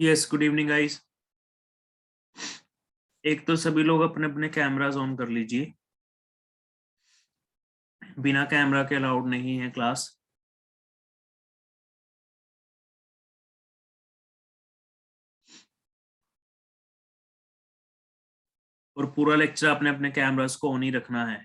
Yes, good evening guys. एक तो सभी लोग अपने अपने कैमरास ऑन कर लीजिए। बिना कैमरा के अलाउड नहीं है क्लास। और पूरा लेक्चर आपने अपने कैमरास को ऑन ही रखना है।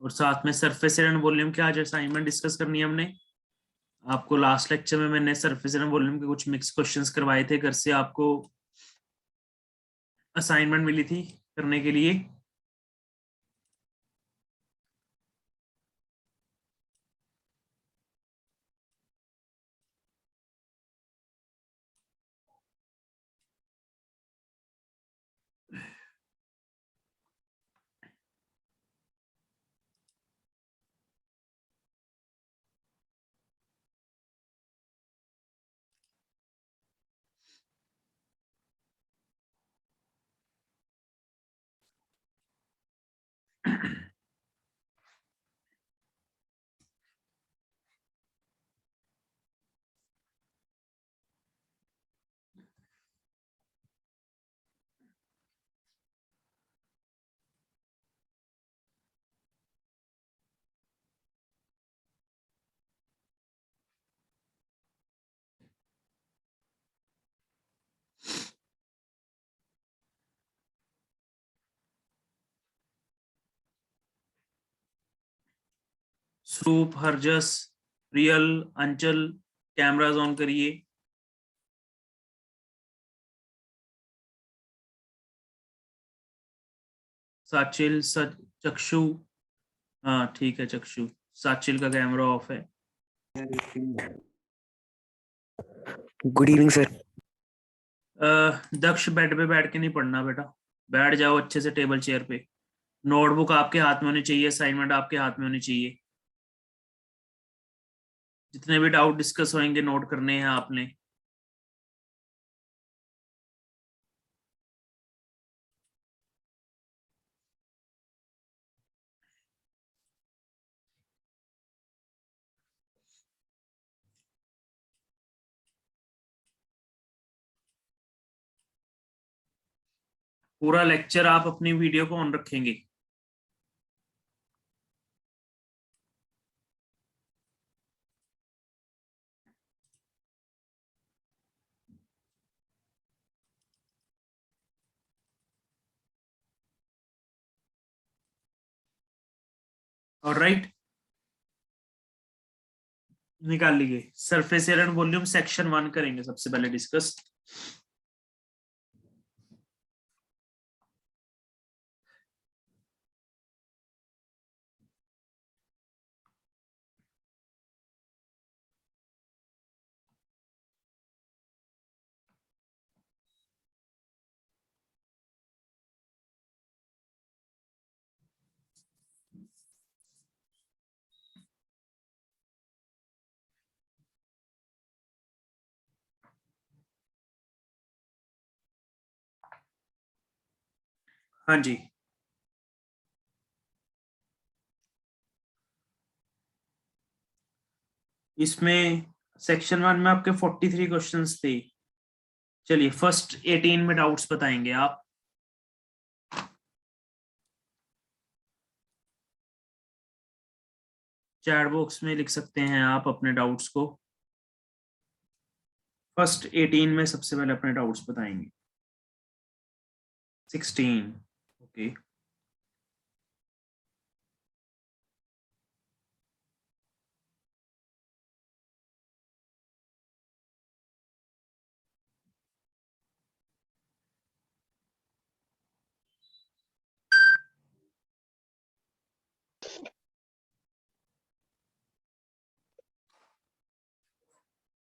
और साथ में सरफेस एरिया एंड वॉल्यूम के आज असाइनमेंट डिस्कस करनी है हमने। आपको लास्ट लेक्चर में मैंने सरफेस एरिया एंड वॉल्यूम के कुछ मिक्स क्वेश्चंस करवाए थे, घर से आपको असाइनमेंट मिली थी करने के लिए। स्वरूप, हरजस, रियल, अंचल, कैमरास ऑन करिए। साचिल, चक्षु। हाँ ठीक है, चक्षु। साचिल का कैमरा ऑफ है। Good evening sir. Daksh, bed पे बैठ के नहीं पढ़ना बेटा। बैठ जाओ अच्छे से टेबल चेयर पे। नोटबुक आपके हाथ में होनी चाहिए, असाइनमेंट आपके हाथ में होनी चाहिए। जितने भी डाउट डिस्कस होंगे नोट करने हैं आपने। पूरा लेक्चर आप अपनी वीडियो को ऑन रखेंगे। ऑलराइट, निकाल लीजिए। Surface area and volume section 1 करेंगे सबसे पहले डिस्कस। हाँ जी, इसमें सेक्शन 1 में आपके 43 क्वेश्चंस थे। चलिए फर्स्ट 18 में डाउट्स बताएंगे आप। चैट बॉक्स में लिख सकते हैं आप अपने डाउट्स को। फर्स्ट 18 में सबसे पहले अपने डाउट्स बताएंगे। 16, ओके।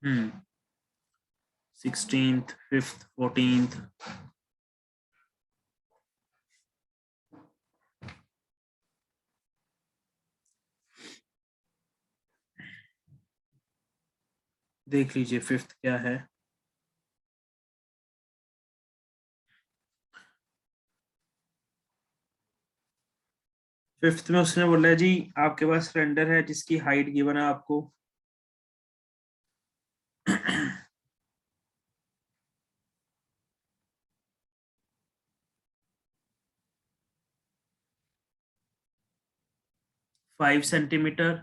हम्म 16th, 5th, 14th। देख लीजिए फिफ्थ क्या है। फिफ्थ में उसने बोला है जी आपके पास सिलेंडर है जिसकी हाइट गिवन है आपको 5 सेंटीमीटर,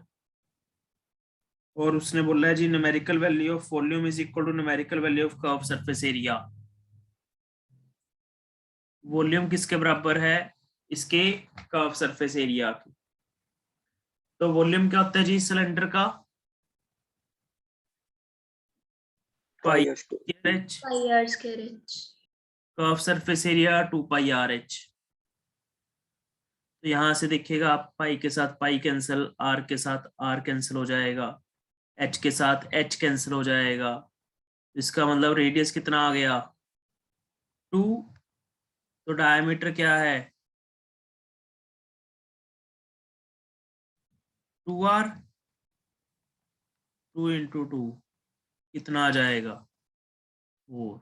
और उसने बोला है जी numerical value of volume is equal to numerical value of curve surface area. Volume किसके बराबर है? इसके कर्व सरफेस एरिया की। तो वॉल्यूम क्या होता है जी सिलेंडर का? Pi pi R H. Pi are square H. Curve surface area 2 pi R H. तो यहां से देखिएगा आप पाई के साथ पाई कैंसिल, आर के साथ आर कैंसिल हो जाएगा, एच के साथ एच कैंसिल हो जाएगा। इसका मतलब रेडियस कितना आ गया? 2। तो डायमीटर क्या है? 2r। 2 इंटू 2 कितना आ जाएगा? 4।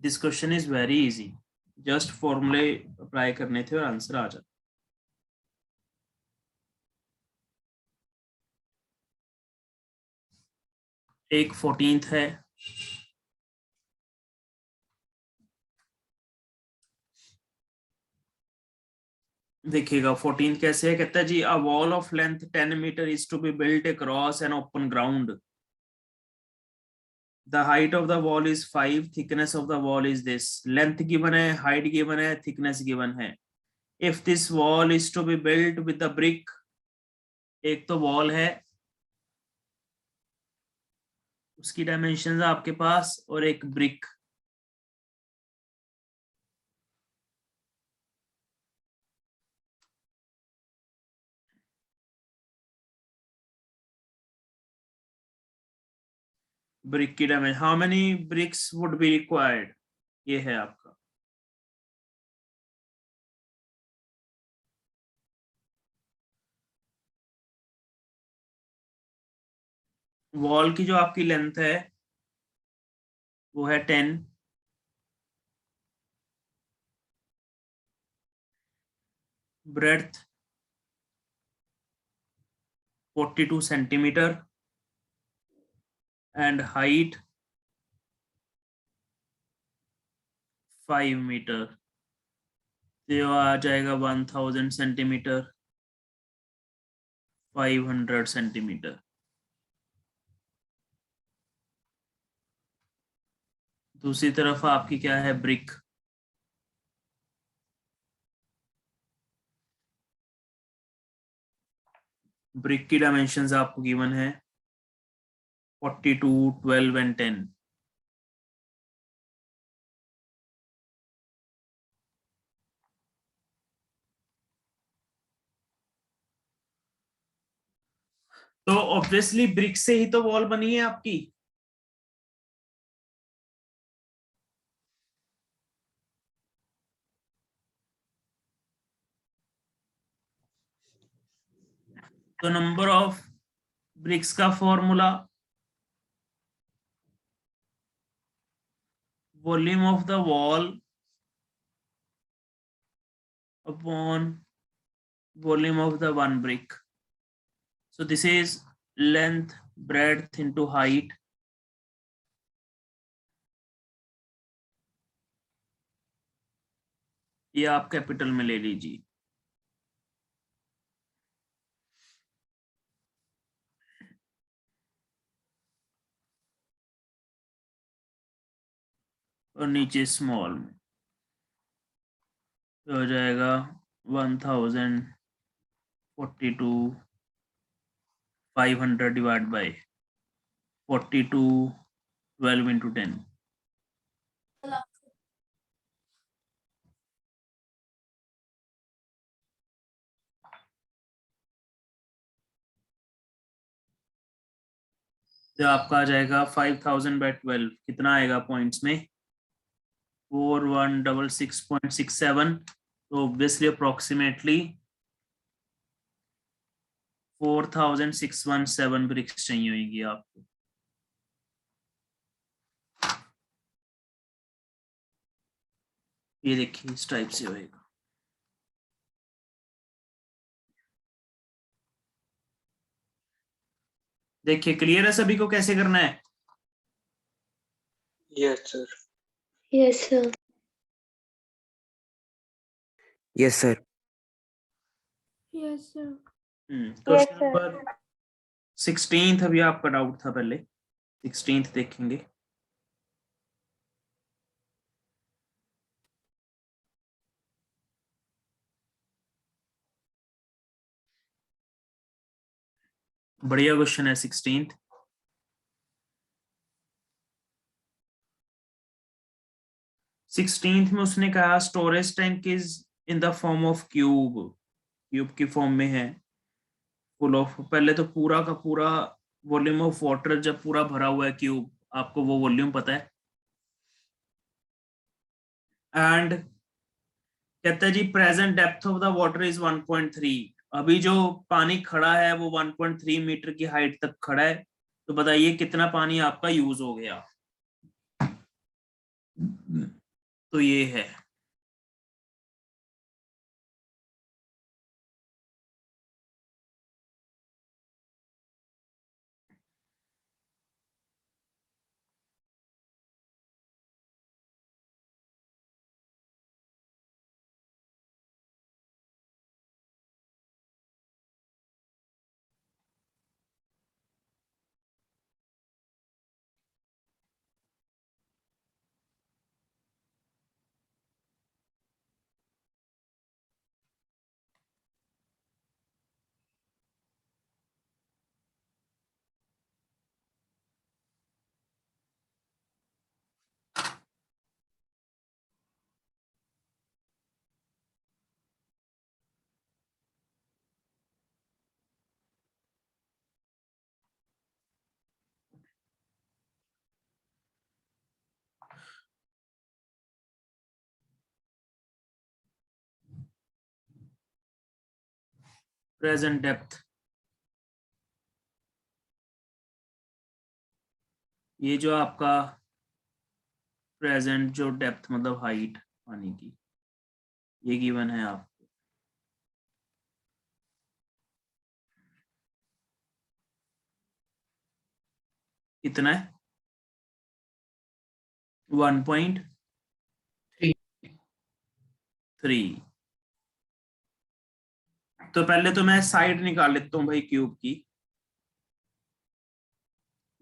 This question is very easy, just फॉर्मूले अप्लाई करने थे और आंसर आ जाता। एक 14th है, देखिएगा 14th कैसे है। कहता है जी a wall of length 10 metre is to be built across an open ground. The height of the wall is 5, thickness of the wall is this. Length given है, हाइट गिवन है, thickness given है। If this wall is to be built with the brick, एक तो wall है उसकी dimension आपके पास, और एक ब्रिक। ब्रिक की dimension, how many bricks would be required, ये है आपका। वॉल की जो आपकी लेंथ है वो है 10, breadth 42 centimetre and height 5 metre. तो आ जाएगा 1000 सेंटीमीटर, 500 सेंटीमीटर। दूसरी तरफ आपकी क्या है? ब्रिक। ब्रिक की डायमेंशंस आपको गिवन है 42, 12 एंड 10। तो ऑब्वियसली ब्रिक से ही तो वॉल बनी है आपकी। तो नंबर ऑफ ब्रिक्स का formula volume of the wall upon volume of the one brick. So this is length, breadth into height. ये आप कैपिटल में ले लीजिए। और नीचे स्मॉल में तो हो जाएगा 1042 500 डिवाइड बाय 42 12 into 10। तो आपका आ जाएगा 5000/12। कितना आएगा पॉइंट्स में? 4166.67। तो ऑब्वियसली अप्रोक्सीमेटली 4617 ब्रिक्स चाहिए होगी आपको। ये देखिए इस टाइप से होएगा। देखिए क्लियर है सभी को कैसे करना है? Yes sir. Yes sir. Yes, sir. Yes sir. Question number 16 अभी आपका डाउट था, पहले 16 देखेंगे। बढ़िया क्वेश्चन है 16। में उसने कहा storage tank is in the form of cube, cube की फॉर्म में है, फुल ऑफ, पहले तो पूरा का पूरा वॉल्यूम ऑफ वाटर जब पूरा भरा हुआ है क्यूब, आपको वो वॉल्यूम पता है। एंड कहता है जी present depth of the water is 1.3, अभी जो पानी खड़ा है वो 1.3 मीटर की हाइट तक खड़ा है, तो बताइए कितना पानी आपका यूज हो गया। तो ये है प्रेजेंट डेप्थ, ये जो आपका प्रेजेंट जो डेप्थ मतलब हाइट पानी की, ये गिवन है आपको। कितना है? 1.3। तो पहले तो मैं साइड निकाल लेता हूं भाई क्यूब की।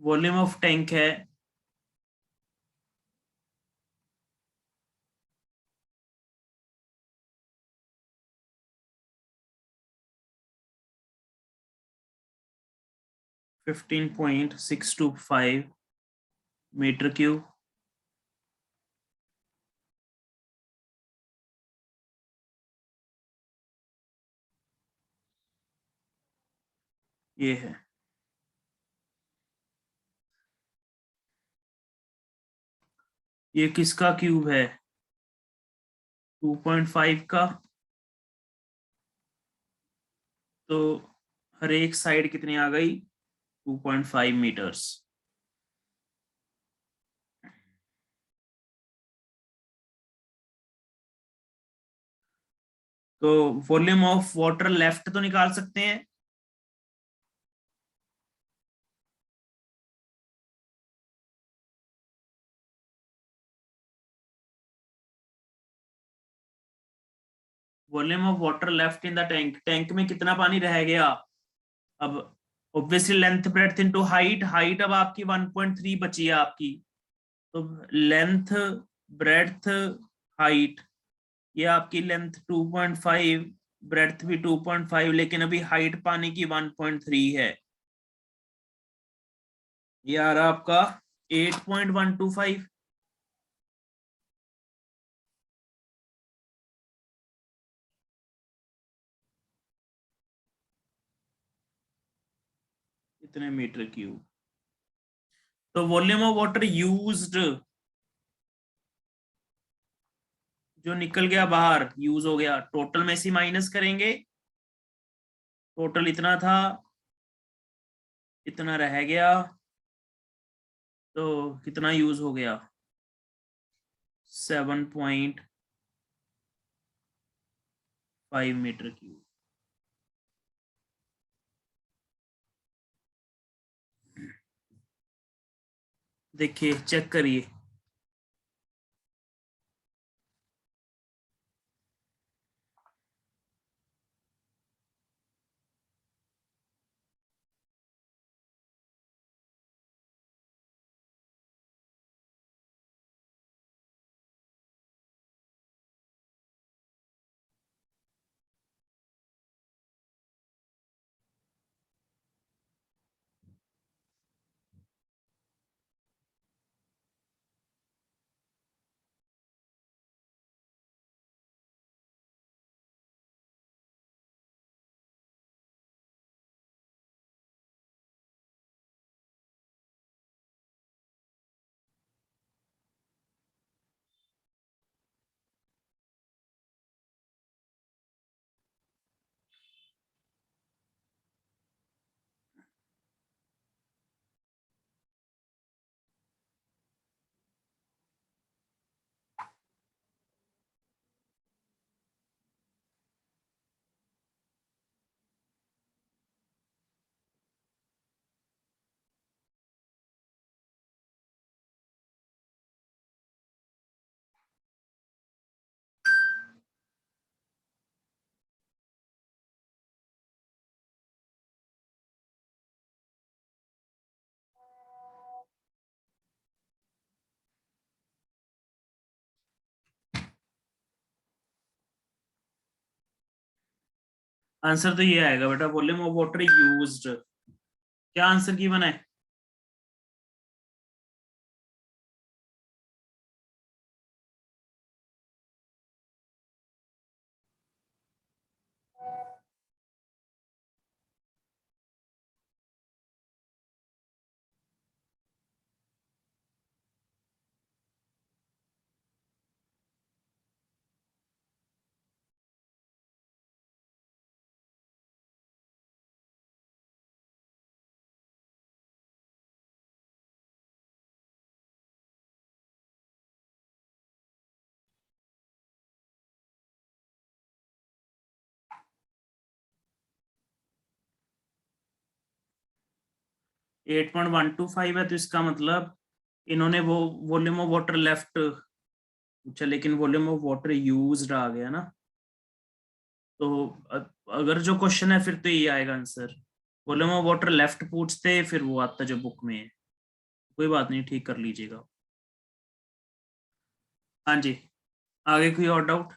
वॉल्यूम ऑफ टैंक है 15.625 मीटर क्यूब। ये है, ये किसका क्यूब है? 2.5 का। तो हर एक साइड कितनी आ गई? 2.5 मीटर्स। तो वॉल्यूम ऑफ वाटर लेफ्ट तो निकाल सकते हैं। Volume of water left in the tank, tank में कितना पानी रह गया? अब obviously length breadth into height, height अब आपकी 1.3 बची है आपकी, तो लेंथ ब्रेड्थ हाइट, ये आपकी लेंथ 2.5, ब्रेड्थ भी 2.5, लेकिन अभी हाइट पानी की 1.3 है। ये आ रहा आपका 8.125। इतने मीटर क्यूब। तो वॉल्यूम ऑफ वाटर यूज्ड, जो निकल गया बाहर यूज हो गया, टोटल में से माइनस करेंगे, टोटल इतना था इतना रह गया, तो कितना यूज हो गया? 7.5 मीटर क्यूब। देखिए, चेक करिए। आंसर तो ये आएगा बेटा, वॉल्यूम ऑफ वाटर यूज्ड। क्या आंसर की बना है? Eight point one two five है, तो इसका मतलब इन्होंने वो वॉल्यूम ऑफ वाटर लेफ्ट पूछा, लेकिन वॉल्यूम ऑफ वाटर यूज्ड आ गया ना। तो अगर जो क्वेश्चन है फिर तो ये आएगा answer. Volume of water left पूछते फिर वो आता जो बुक में है। कोई बात नहीं, ठीक कर लीजिएगा। हाँ जी, आगे कोई और डाउट?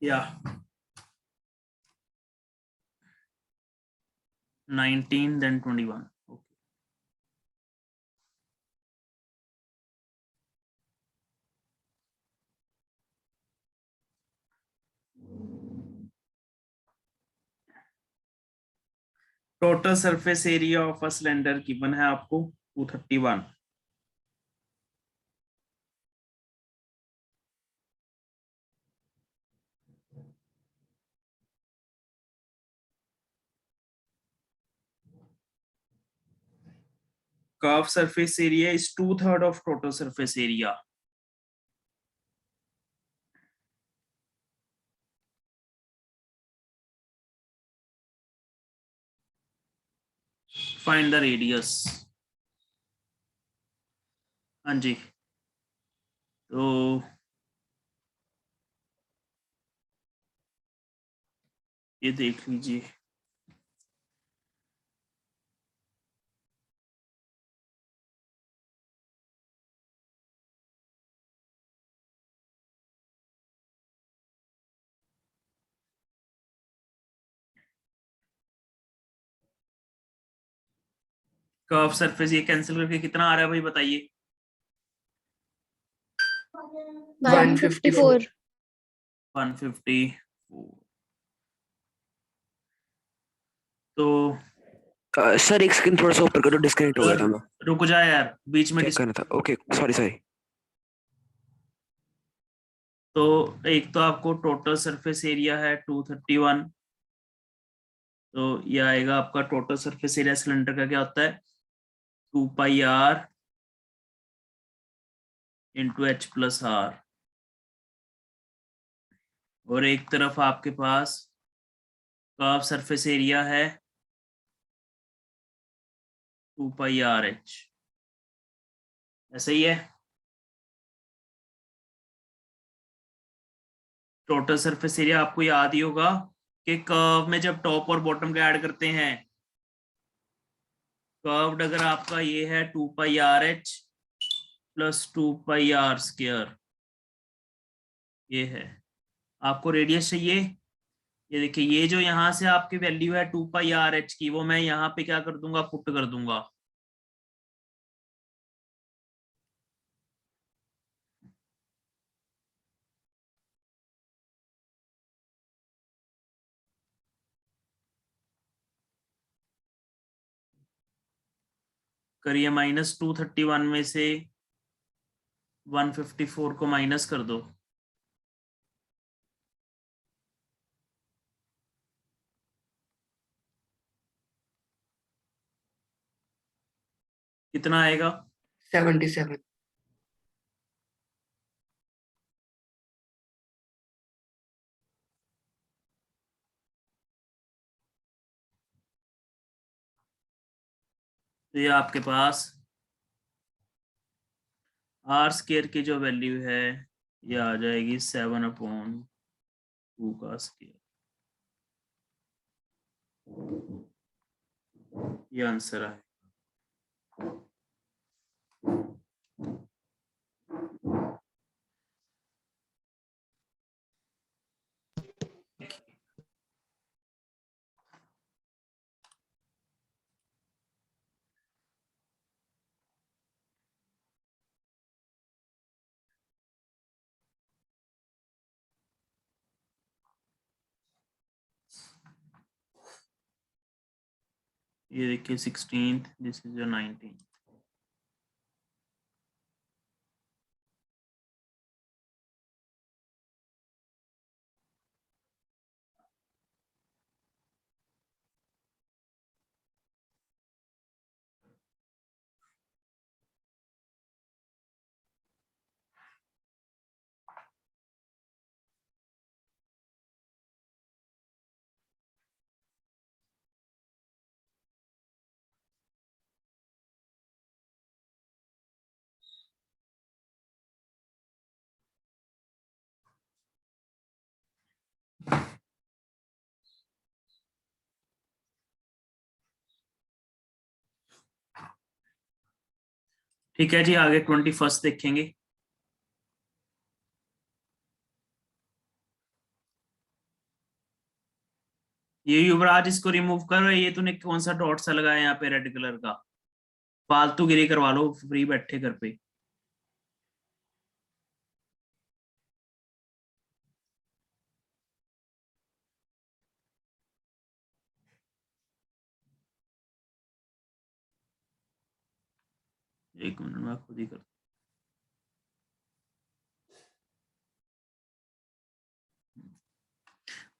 या 19 then 21। Total surface area of a cylinder given है आपको 231। Curve surface area is 2/3 of total surface area. Find the radius. हाँ जी, तो ये देख लीजिए। कर्व सरफेस ये कैंसिल करके कितना आ रहा है भाई बताइए? 154. 154। तो सर एक सेकंड थोड़ा सा ऊपर करो, डिस्कनेक्ट हो गया था मैं। रुक जा यार, बीच में चेक करना था। Okay sorry sorry. तो एक तो आपको टोटल सरफेस एरिया है 231, तो ये आएगा आपका टोटल सरफेस एरिया सिलेंडर का क्या होता है 2πr into H plus are. और एक तरफ आपके पास कर्व सरफेस एरिया है 2πrh, ऐसा ही है। टोटल सरफेस एरिया आपको याद ही होगा कि कर्व में जब टॉप और बॉटम का ऐड करते हैं, कर्व्ड अगर आपका ये है 2πrh प्लस 2πr², ये है। आपको रेडियस चाहिए, ये देखिए ये जो यहाँ से आपकी वैल्यू है 2πrh की, वो मैं यहाँ पे क्या कर दूंगा, पुट कर दूंगा। करिए -231 में से 154 को माइनस कर दो, कितना आएगा? 77। तो ये आपके पास r² की जो वैल्यू है ये आ जाएगी 7/2 का स्क्वायर। ये आंसर है। ये देखिए 16th, this is your 19th। ठीक है जी, आगे 21 देखेंगे। ये युवराज इसको रिमूव करो, ये तूने कौन सा डॉट सा लगाया यहाँ पे रेड कलर का, फालतू गिरी करवा लो फ्री बैठे घर पे। एक मिनट में खुद ही कर।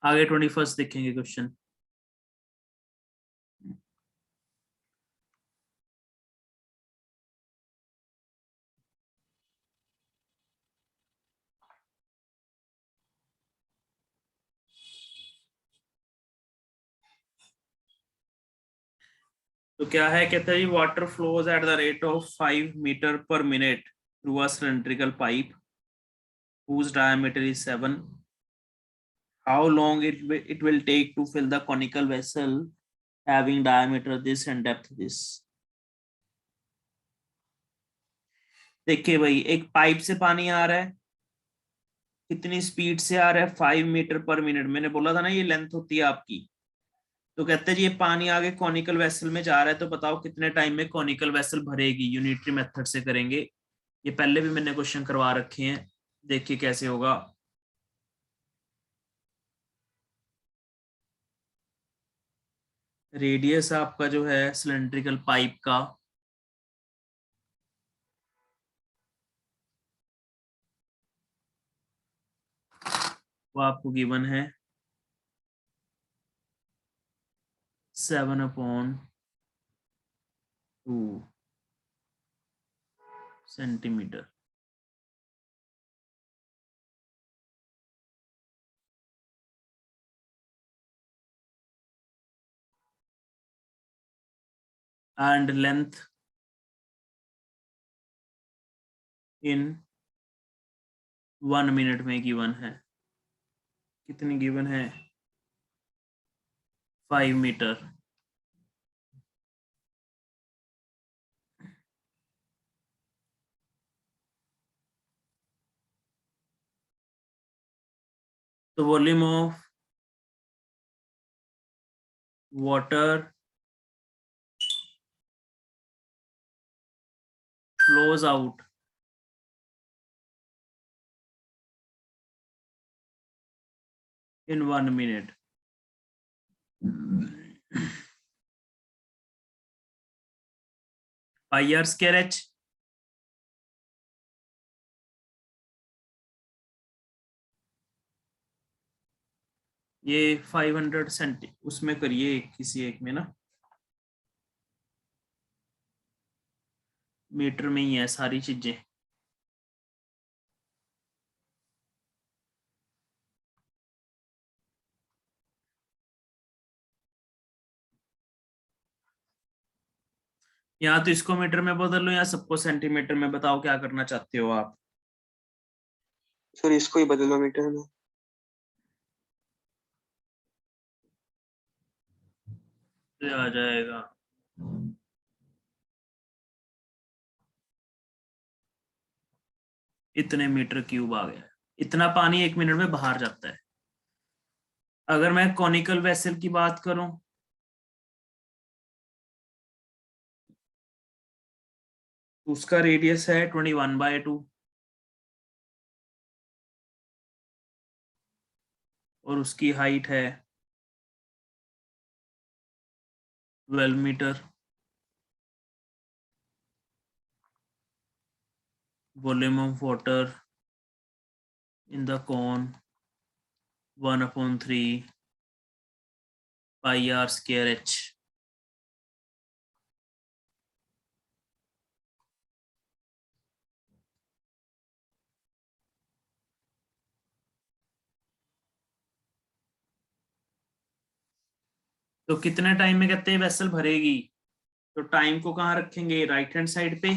आगे 21 देखेंगे क्वेश्चन। तो क्या है, कहता है water flows at the rate of 5 metre per minute through a cylindrical pipe whose diameter is 7. How long it will take to fill the conical vessel having diameter this and depth this? देखिए भाई, एक pipe से पानी आ रहा है, कितनी speed से आ रहा है, 5 मीटर पर मिनट। मैंने बोला था ना ये लेंथ होती है आपकी, तो कहते हैं जी ये पानी आगे कॉनिकल वेसल में जा रहा है, तो बताओ कितने टाइम में कॉनिकल वेसल भरेगी। यूनिटरी मेथड से करेंगे, ये पहले भी मैंने क्वेश्चन करवा रखे हैं, देखिए कैसे होगा। रेडियस आपका जो है सिलेंड्रिकल पाइप का वो आपको गिवन है 7/2 centimetre. And length in 1 minute में गिवन है, कितनी गिवन है, 5 मीटर। तो volume of water flows out in 1 minute, pi are square h. ये 500 उसमें करिए किसी एक में ना, मीटर में ही है सारी चीजें। या तो इसको मीटर में बदल लो या सबको सेंटीमीटर में, बताओ क्या करना चाहते हो आप। सर इसको ही बदलो मीटर में। तो आ जाएगा इतने मीटर क्यूब आ गया, इतना पानी 1 मिनट में बाहर जाता है। अगर मैं कॉनिकल वेसल की बात करूं, तो उसका रेडियस है 21/2 और उसकी हाइट है 12 metre. Volume of water in the cone 1/3 pi are square h. तो कितने टाइम में कहते हैं वेसल भरेगी, तो टाइम को कहाँ रखेंगे, राइट हैंड साइड पे।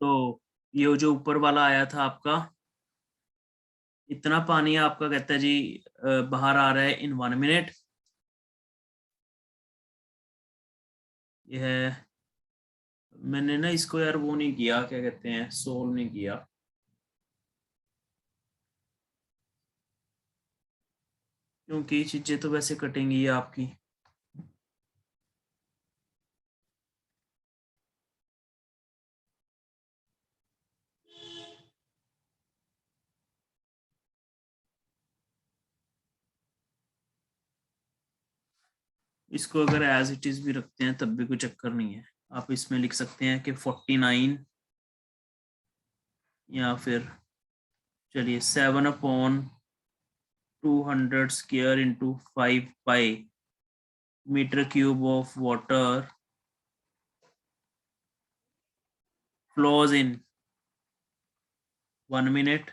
तो ये जो ऊपर वाला आया था आपका, इतना पानी आपका कहता है जी बाहर आ रहा है इन 1 मिनट। ये है, मैंने ना इसको यार वो नहीं किया, क्या कहते हैं, सोल्व नहीं किया, क्योंकि चीजें तो वैसे कटेंगी ये आपकी। इसको अगर एज इट इज भी रखते हैं तब भी कोई चक्कर नहीं है। आप इसमें लिख सकते हैं कि 49, या फिर चलिए 7/200 square into 5 pi metre cube of water flows in 1 minute.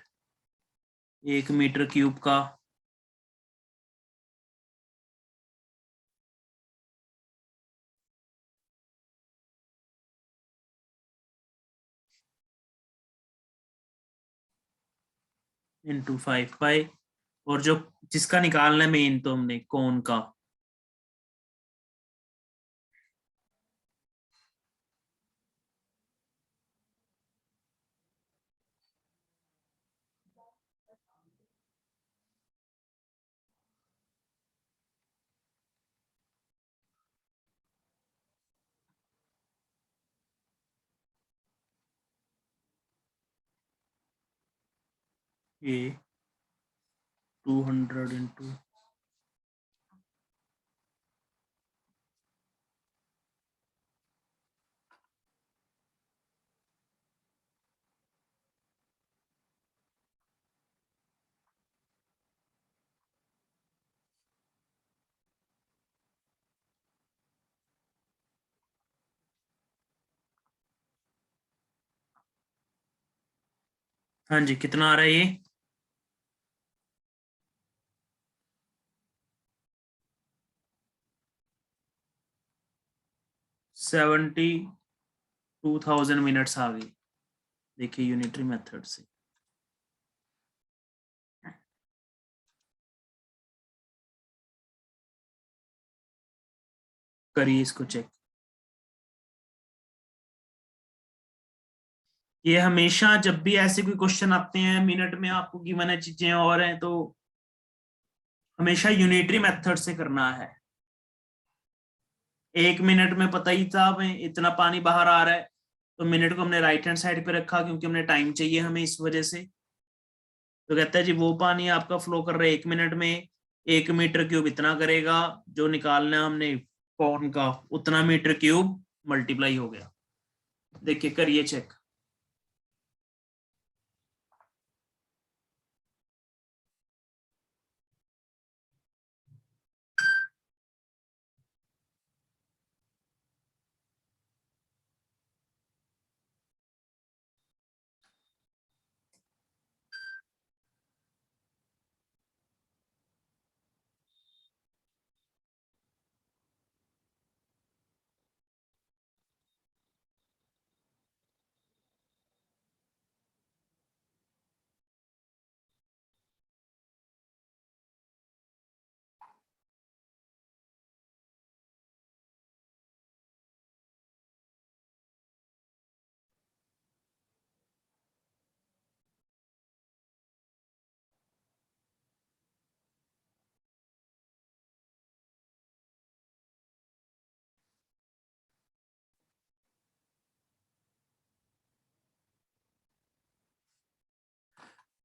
1 metre cube का इंटू 5 पाई, और जो जिसका निकालना है मेन, तो हमने कौन का, ये 200 इंटू हाँ जी, कितना आ रहा है ये? 72,000 मिनट्स आ गई। देखिए यूनिटरी मेथड से। करिए इसको चेक। ये हमेशा जब भी ऐसे कोई क्वेश्चन आते हैं मिनट में आपको गिवन है चीजें और हैं, तो हमेशा यूनिटरी मेथड से करना है। 1 मिनट में पता ही था हमें इतना पानी बाहर आ रहा है, तो मिनट को हमने राइट हैंड साइड पे रखा क्योंकि हमने टाइम चाहिए हमें इस वजह से। तो कहता है जी वो पानी आपका फ्लो कर रहा है 1 मिनट में, 1 मीटर क्यूब इतना करेगा, जो निकालना है हमने कौन का उतना मीटर क्यूब मल्टीप्लाई हो गया। देखिए करिए चेक।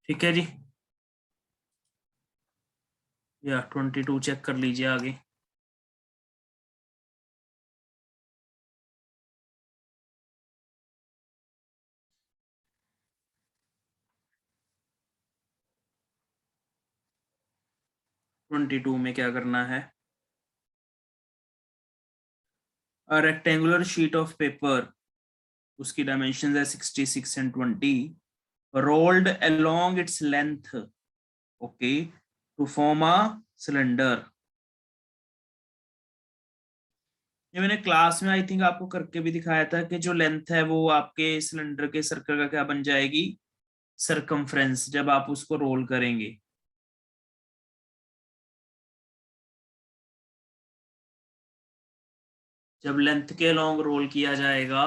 ठीक है जी, या 22 चेक कर लीजिए आगे। ट्वेंटी टू में क्या करना है? A rectangular sheet of paper, उसकी डायमेंशन है 66 and 20, rolled along its length, okay, to form a cylinder। ये मैंने क्लास में आई थिंक आपको करके भी दिखाया था कि जो लेंथ है वो आपके सिलेंडर के सर्कल का क्या बन जाएगी? सरकमफ्रेंस, जब आप उसको रोल करेंगे। जब लेंथ के लॉन्ग रोल किया जाएगा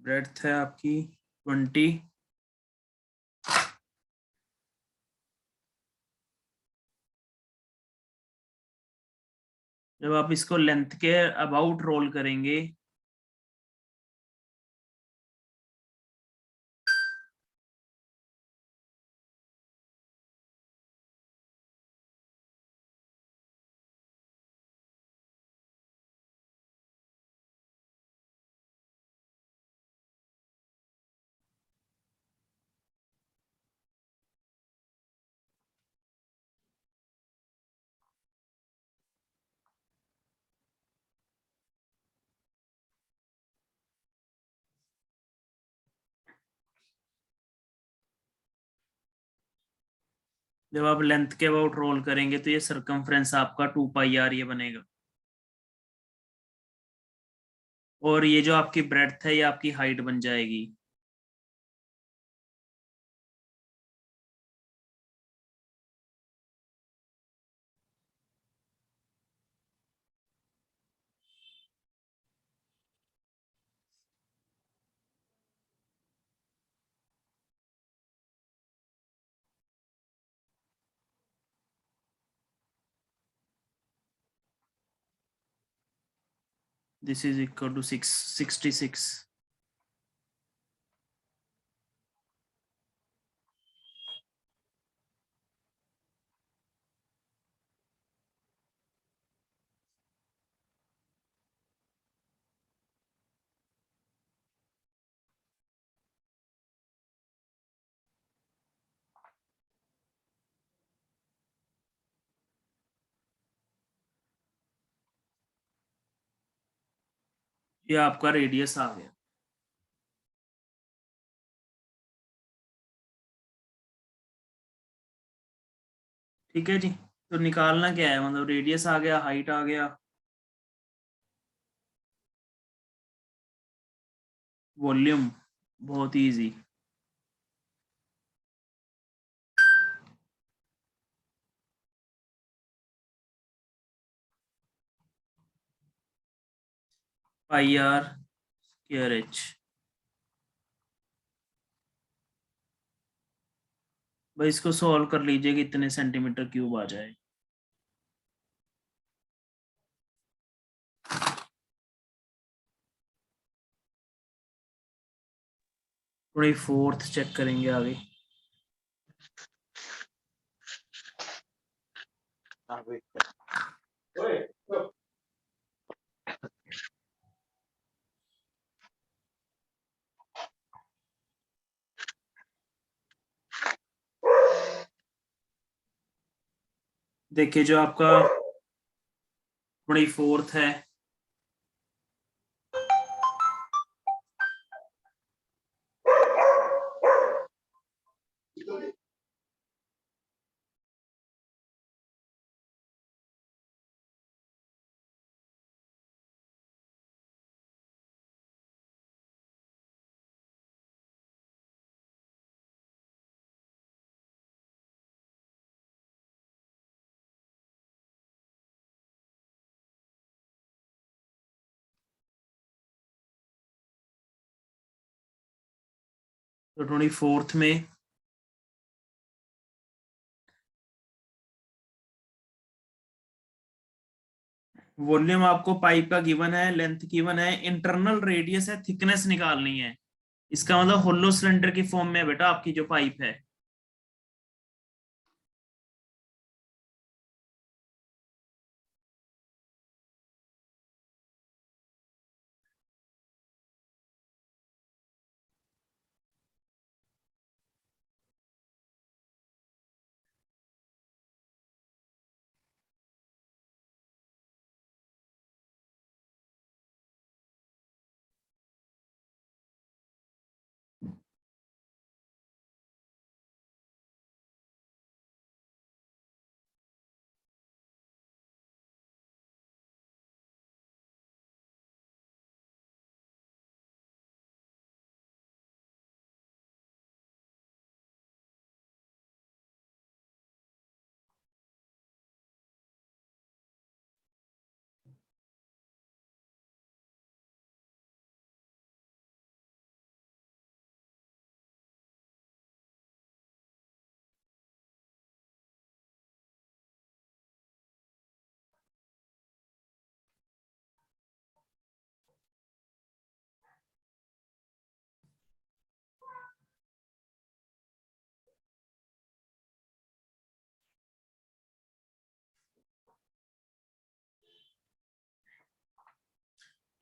ब्रेड्थ है आपकी 20, जब आप इसको लेंथ के अबाउट रोल करेंगे जब आप लेंथ के अबाउट रोल करेंगे तो ये सरकमफ्रेंस आपका 2 पाई आर ये बनेगा, और ये जो आपकी ब्रेड्थ है ये आपकी हाइट बन जाएगी। This is equal to 66। ये आपका रेडियस आ गया। ठीक है जी, तो निकालना क्या है, मतलब रेडियस आ गया, हाइट आ गया, वॉल्यूम बहुत easy. Pi are square h. भाई इसको सॉल्व कर लीजिए, कितने सेंटीमीटर क्यूब आ जाए। थोड़ी फोर्थ चेक करेंगे आगे। देखिए जो आपका 24th है, तो 24th में वॉल्यूम आपको पाइप का गिवन है, लेंथ गिवन है, इंटरनल रेडियस है, थिकनेस निकालनी है। इसका मतलब होलो सिलेंडर की फॉर्म में है बेटा आपकी जो पाइप है।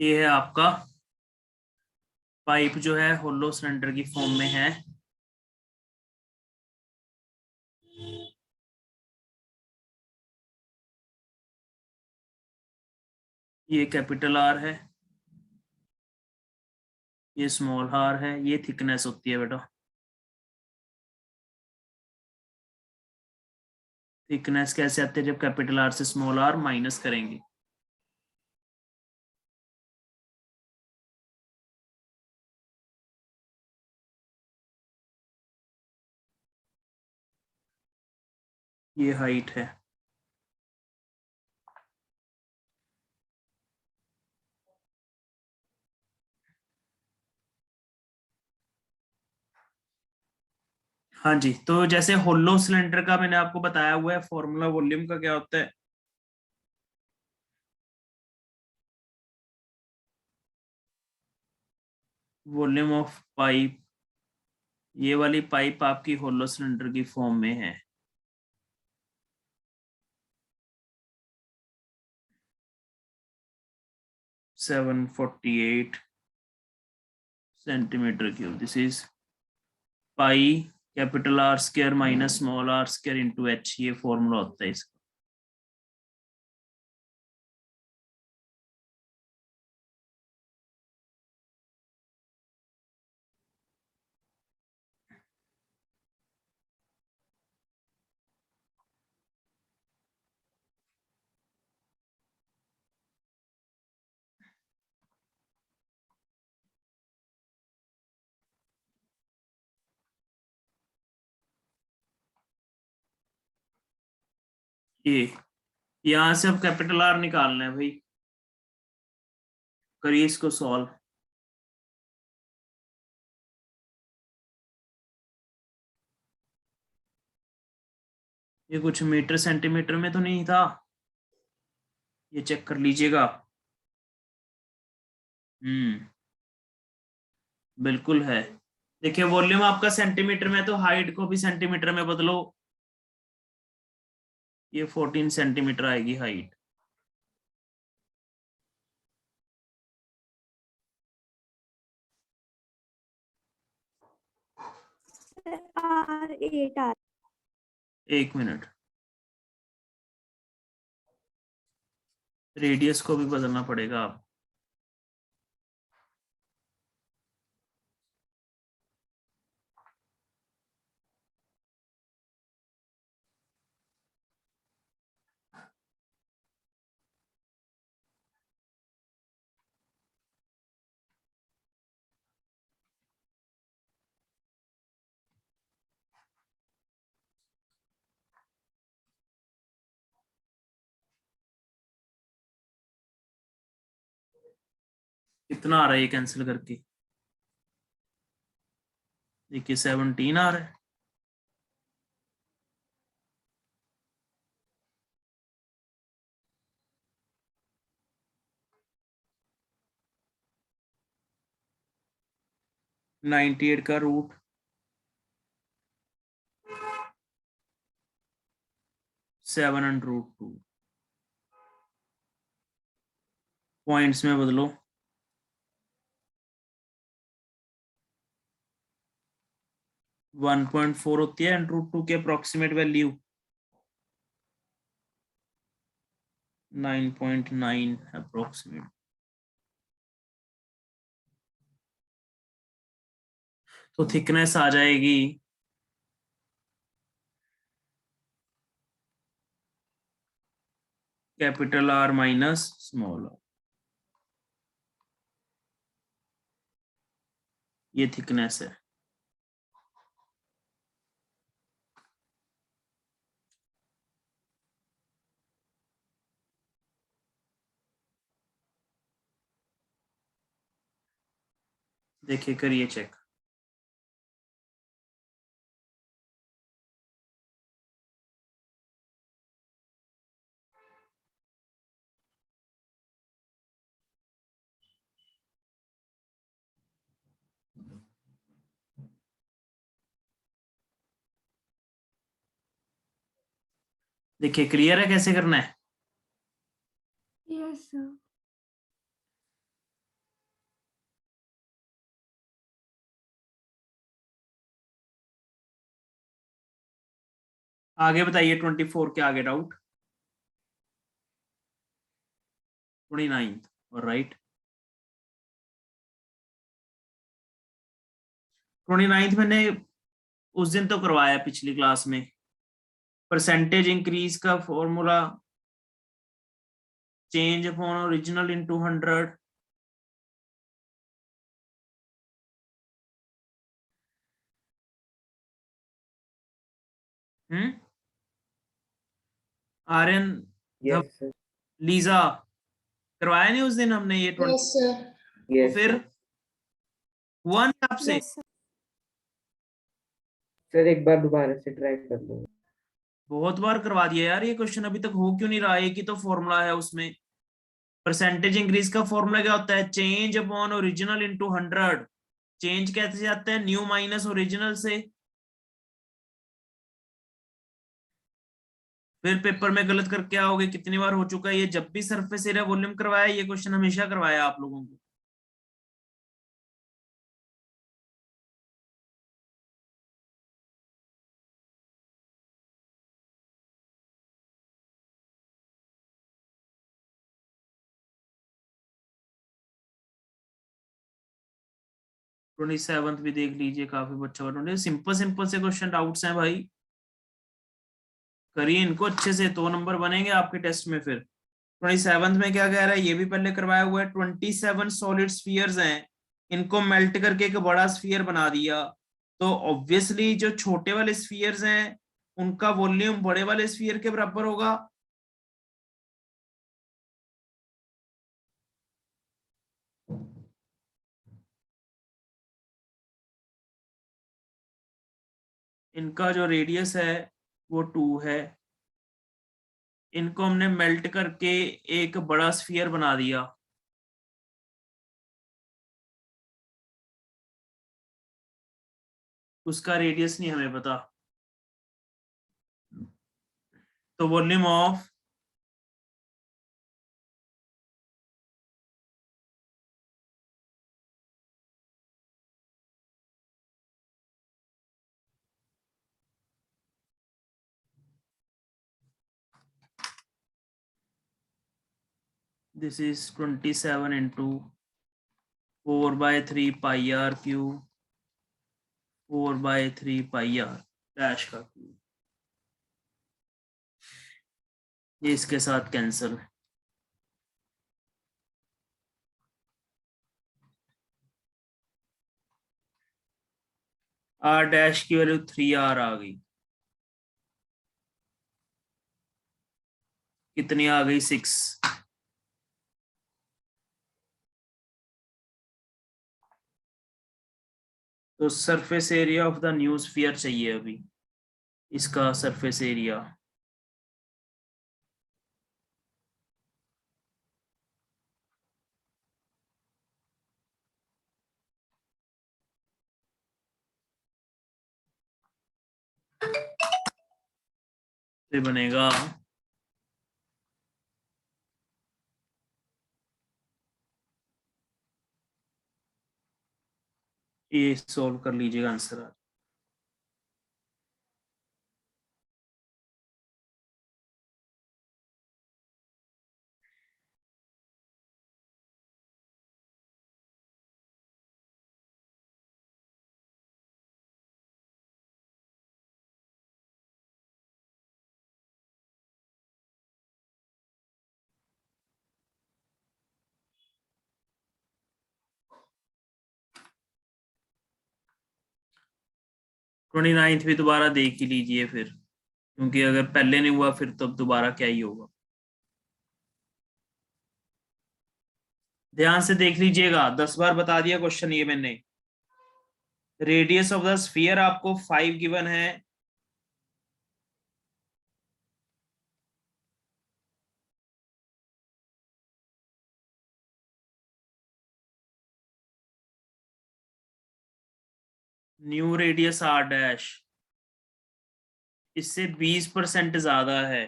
ये है आपका पाइप जो है होलो सिलेंडर की फॉर्म में है। ये कैपिटल आर है, ये स्मॉल आर है, ये थिकनेस होती है बेटा। थिकनेस कैसे आती है, जब कैपिटल आर से स्मॉल आर माइनस करेंगे। ये हाइट है। हाँ जी, तो जैसे होलो सिलेंडर का मैंने आपको बताया हुआ है, फॉर्मूला वॉल्यूम का क्या होता है। वॉल्यूम ऑफ पाइप, ये वाली पाइप आपकी होलो सिलेंडर की फॉर्म में है। (748 centimetre cube. This is pi capital r square minus small r square into h, ये फॉर्मूला होता है इसका। ये यहां से अब कैपिटल आर निकालना है भाई, करिए इसको सॉल्व। ये कुछ मीटर सेंटीमीटर में तो नहीं था, ये चेक कर लीजिएगा। बिल्कुल है। देखिए वॉल्यूम आपका सेंटीमीटर में, तो हाइट को भी सेंटीमीटर में बदलो, ये 14 सेंटीमीटर आएगी हाइट। एक मिनट, रेडियस को भी बदलना पड़ेगा आप। कितना आ रहा है ये कैंसिल करके? देखिए 17 आ रहा है। (98) का रूट 7√2, पॉइंट्स में बदलो। 1.4 होती है √2 की अप्रोक्सीमेट वैल्यू, 9.9 अप्रोक्सीमेट। तो थिकनेस आ जाएगी capital r minus small r, ये थिकनेस है। देखिए करिए चेक। देखिए क्लियर है कैसे करना है? Yes, sir. आगे बताइए 24 के आगे डाउट। 29 और राइट। 29 मैंने उस दिन तो करवाया पिछली क्लास में। परसेंटेज इंक्रीज का formula, change upon original into 100, Aryan, Yes, sir. Liza, करवाया नहीं उस दिन हमने ये 20? Yes, sir. तो Yes, फिर sir. हुआ नहीं आपसे? सर एक बार दोबारा से ट्राई कर लो। बहुत बार करवा दिया यार ये क्वेश्चन, अभी तक हो क्यों नहीं रहा? एक ही तो फॉर्मूला है उसमें। परसेंटेज इंक्रीज का फॉर्मूला क्या होता है? Change upon original into 100। Change कैसे जाते हैं, न्यू माइनस ओरिजिनल से। फिर पेपर में गलत करके आओगे, कितनी बार हो चुका है ये, जब भी सरफेस एरिया वॉल्यूम करवाया ये क्वेश्चन हमेशा करवाया आप लोगों को। ट्वेंटी सेवंथ भी देख लीजिए, काफी बच्चा बना, सिंपल सिंपल से क्वेश्चन डाउट्स हैं भाई, करिए इनको अच्छे से, 2 नंबर बनेंगे आपके टेस्ट में। फिर 27th में क्या कह रहा है, ये भी पहले करवाया हुआ है। 27 सॉलिड स्फीयर्स हैं, इनको मेल्ट करके एक बड़ा स्फीयर बना दिया, तो ऑब्वियसली जो छोटे वाले स्फीयर्स हैं उनका वॉल्यूम बड़े वाले स्फीयर के बराबर होगा। इनका जो रेडियस है वो 2 है, इनको हमने मेल्ट करके एक बड़ा स्फीयर बना दिया, उसका रेडियस नहीं हमें पता, तो volume of this is 27 into 4/3 pi R cube, 4/3 pi R dash का क्यूब, ये इसके साथ कैंसिल। आर डैश की वैल्यू 3R आ गई, कितनी आ गई, 6। तो surface area of the new sphere चाहिए अभी, इसका सरफेस एरिया। तो बनेगा ये, सॉल्व कर लीजिएगा आंसर। ट्वेंटी नाइन्थ भी दोबारा देख ही लीजिए फिर, क्योंकि अगर पहले नहीं हुआ फिर तब दोबारा क्या ही होगा। ध्यान से देख लीजिएगा, 10 बार बता दिया क्वेश्चन ये मैंने। रेडियस ऑफ द स्फीयर आपको 5 गिवन है, न्यू रेडियस आर डैश इससे 20% ज्यादा है।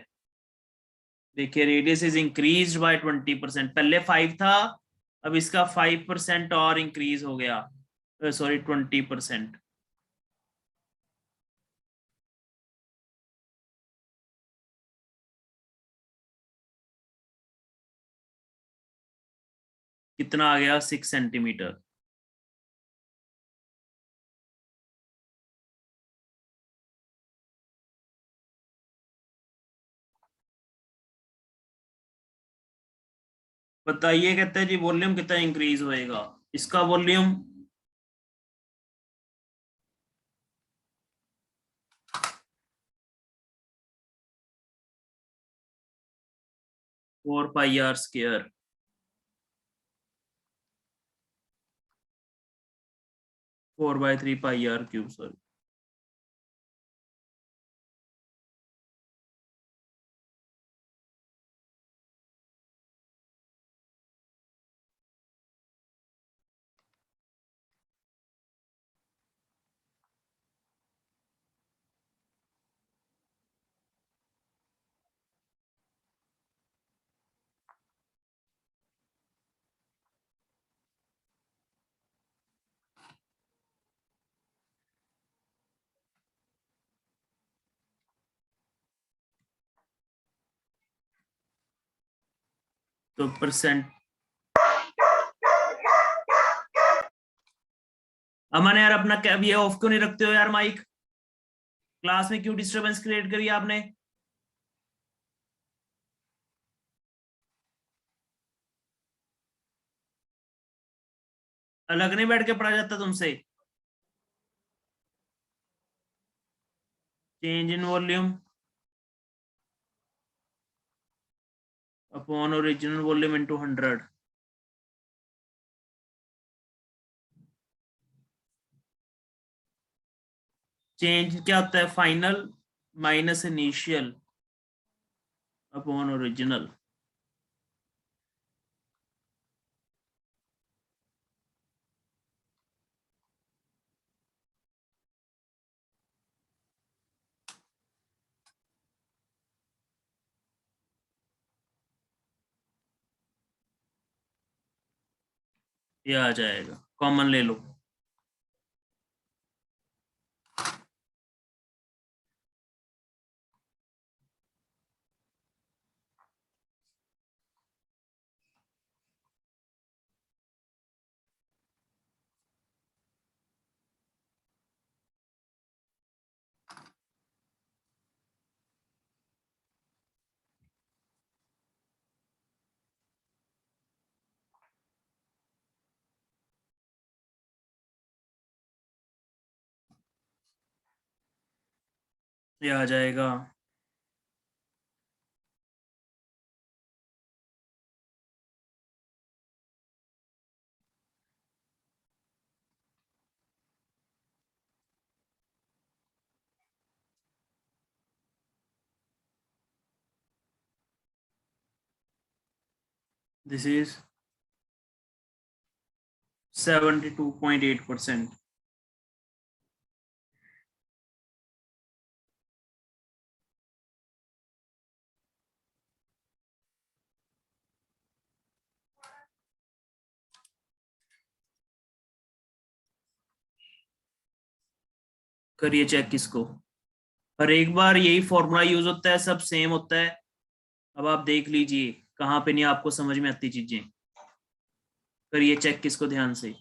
देखिए रेडियस इज इंक्रीज बाय 20%, पहले 5 था, अब इसका 5% और इंक्रीज हो गया, सॉरी 20%। कितना आ गया, 6 सेंटीमीटर। बताइए, कहते हैं जी वॉल्यूम कितना इंक्रीज होएगा, इसका वॉल्यूम 4 πr², 4/3 πr³ सॉरी। तो परसेंट। अमन यार अपना कैब ये ऑफ क्यों नहीं रखते हो यार? माइक क्लास में क्यों डिस्टरबेंस क्रिएट करी आपने? अलग नहीं बैठ के पढ़ा जाता तुमसे? Change in volume upon original volume into 100। Change क्या होता है? Final minus initial upon original. ये आ जाएगा, कॉमन ले लो। ये आ जाएगा। This is 72.8%। करिए चेक इसको। पर एक बार यही फॉर्मूला यूज होता है, सब सेम होता है। अब आप देख लीजिए कहाँ पे नहीं आपको समझ में आती चीजें। करिए चेक किसको ध्यान से।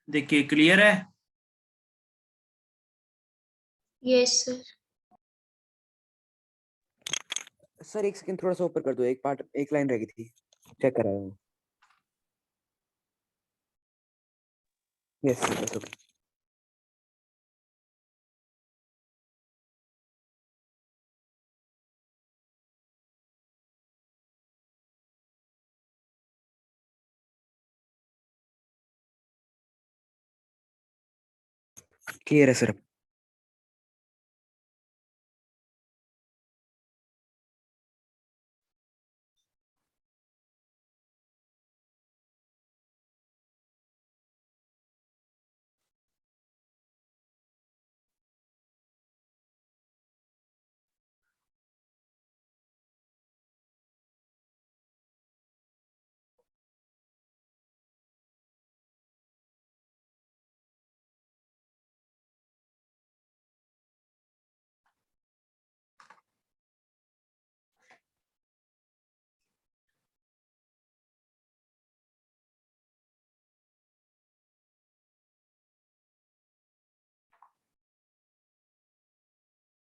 देखिए क्लियर है? Yes, sir. सर एक सेकंड थोड़ा सा ऊपर कर दो, एक पार्ट एक लाइन रह गई थी, चेक कर रहा हूँ। Yes yes okay. क्लियर है सर।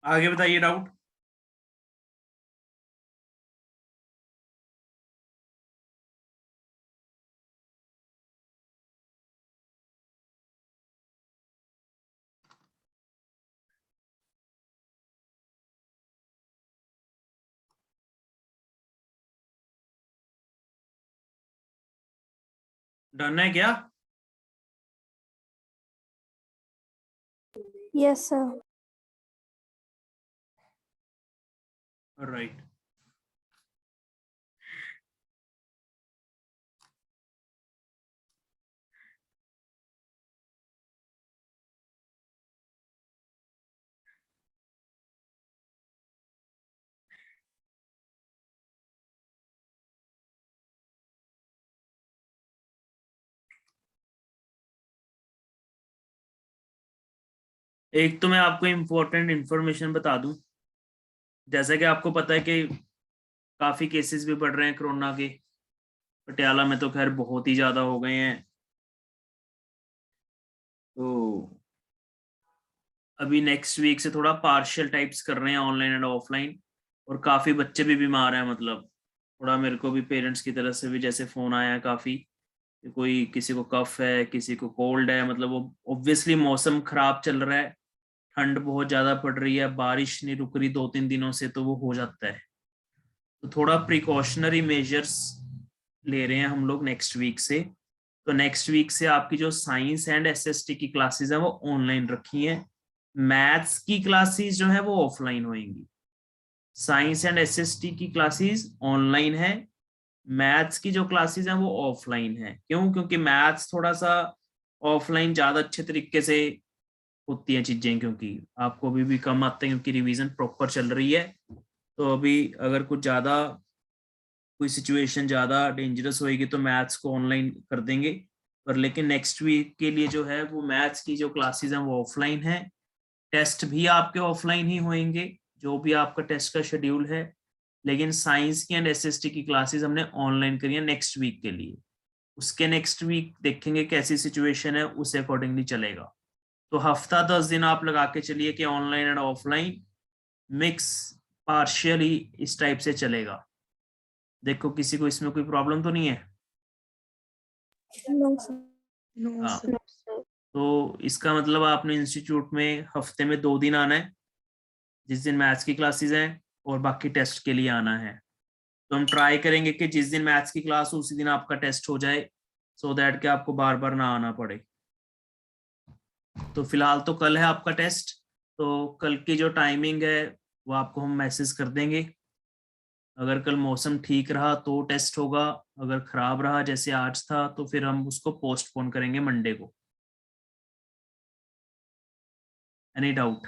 आगे बताइए डाउट। डन है क्या? Yes, sir. राइट। एक तो मैं आपको इम्पोर्टेंट इंफॉर्मेशन बता दूं, जैसा कि आपको पता है कि काफी केसेस भी बढ़ रहे हैं कोरोना के। पटियाला में तो खैर बहुत ही ज्यादा हो गए हैं। तो अभी नेक्स्ट वीक से थोड़ा पार्शियल टाइप्स कर रहे हैं, ऑनलाइन एंड ऑफलाइन, और काफी बच्चे भी बीमार हैं। मतलब थोड़ा मेरे को भी पेरेंट्स की तरफ से भी जैसे फोन आया है काफी कि कोई किसी को कफ है, किसी को कोल्ड है। मतलब वो ऑब्वियसली मौसम खराब चल रहा है, ठंड बहुत ज्यादा पड़ रही है, बारिश नहीं रुक रही 2-3 दिनों से, तो वो हो जाता है। तो थोड़ा प्रिकॉशनरी मेजर्स ले रहे हैं हम लोग नेक्स्ट वीक से। तो नेक्स्ट वीक से आपकी जो साइंस एंड एसएसटी की क्लासेस हैं वो ऑनलाइन रखी हैं, मैथ्स की क्लासेस जो है वो ऑफलाइन होंगी। साइंस एंड एसएसटी की क्लासेस ऑनलाइन है, मैथ्स की जो क्लासेस हैं वो ऑफलाइन है। क्यों? क्योंकि मैथ्स थोड़ा सा ऑफलाइन ज्यादा अच्छे तरीके से होती हैं चीजें, क्योंकि आपको अभी भी कम आते हैं क्योंकि रिवीजन प्रॉपर चल रही है। तो अभी अगर कुछ ज्यादा कोई सिचुएशन ज्यादा डेंजरस होएगी तो मैथ्स को ऑनलाइन कर देंगे। पर लेकिन नेक्स्ट वीक के लिए जो है वो मैथ्स की जो क्लासेस हैं वो ऑफलाइन है। टेस्ट भी आपके ऑफलाइन ही होंगे, जो भी आपका टेस्ट का शेड्यूल है। लेकिन साइंस की एंड एसएसटी की क्लासेस हमने ऑनलाइन करी है नेक्स्ट वीक के लिए। उसके नेक्स्ट वीक देखेंगे कैसी सिचुएशन है, उस अकॉर्डिंगली चलेगा। तो हफ्ता 10 दिन आप लगा के चलिए कि online and offline mix partially इस टाइप से चलेगा। देखो किसी को इसमें कोई प्रॉब्लम तो नहीं है? No sir. हाँ, तो इसका मतलब आपने इंस्टीट्यूट में हफ्ते में 2 दिन आना है, जिस दिन मैथ्स की क्लासेस हैं, और बाकी टेस्ट के लिए आना है। तो हम ट्राई करेंगे कि जिस दिन मैथ्स की क्लास हो उसी दिन आपका टेस्ट हो जाए, सो दैट कि आपको बार बार ना आना पड़े। तो फिलहाल तो कल है आपका टेस्ट, तो कल की जो टाइमिंग है वो आपको हम मैसेज कर देंगे। अगर कल मौसम ठीक रहा तो टेस्ट होगा, अगर खराब रहा जैसे आज था तो फिर हम उसको पोस्टपोन करेंगे मंडे को। Any doubt?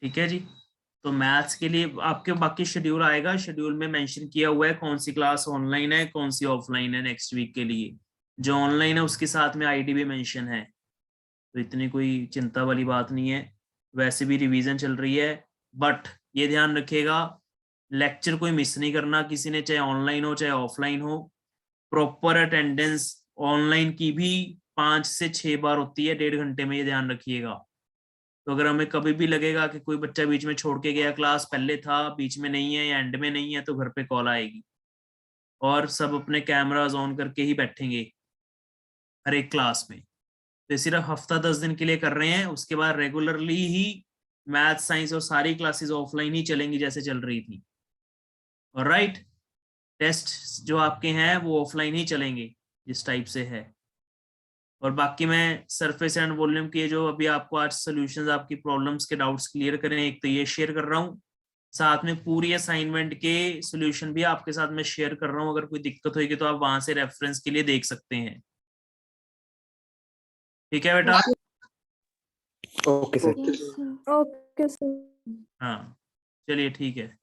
ठीक है जी। तो मैथ्स के लिए आपके बाकी शेड्यूल आएगा, शेड्यूल में मेंशन किया हुआ है कौन सी क्लास ऑनलाइन है कौन सी ऑफलाइन है नेक्स्ट वीक के लिए। जो ऑनलाइन है उसके साथ में आईडी भी मेंशन है, तो इतनी कोई चिंता वाली बात नहीं है। वैसे भी रिवीजन चल रही है, बट ये ध्यान रखिएगा लेक्चर कोई मिस नहीं करना किसी ने, चाहे ऑनलाइन हो चाहे ऑफलाइन हो। प्रॉपर अटेंडेंस ऑनलाइन की भी 5 से 6 बार होती है 1.5 घंटे में, ये ध्यान रखिएगा। तो अगर हमें कभी भी लगेगा कि कोई बच्चा बीच में छोड़ के गया, क्लास पहले था बीच में नहीं है या एंड में नहीं है, तो घर पे कॉल आएगी। और सब अपने कैमराज ऑन करके ही बैठेंगे हर एक क्लास में। तो सिर्फ हफ्ता 10 दिन के लिए कर रहे हैं, उसके बाद रेगुलरली ही मैथ साइंस और सारी क्लासेस ऑफलाइन ही चलेंगी जैसे चल रही थी। और राइट, टेस्ट जो आपके हैं वो ऑफलाइन ही चलेंगे जिस टाइप से है। और बाकी मैं सरफेस एंड वॉल्यूम के जो अभी आपको आज सॉल्यूशंस आपकी प्रॉब्लम्स के डाउट्स क्लियर करें, एक तो ये शेयर कर रहा हूँ, साथ में पूरी असाइनमेंट के सॉल्यूशन भी आपके साथ मैं शेयर कर रहा हूँ। अगर कोई दिक्कत होगी तो आप वहां से रेफरेंस के लिए देख सकते हैं। ठीक है बेटा? Okay sir. Okay sir. हाँ, चलिए ठीक है।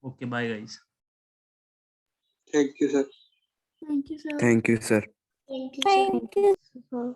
Okay, bye guys. Thank you sir. Thank you sir. Thank you sir. Thank you, sir. Thank you sir.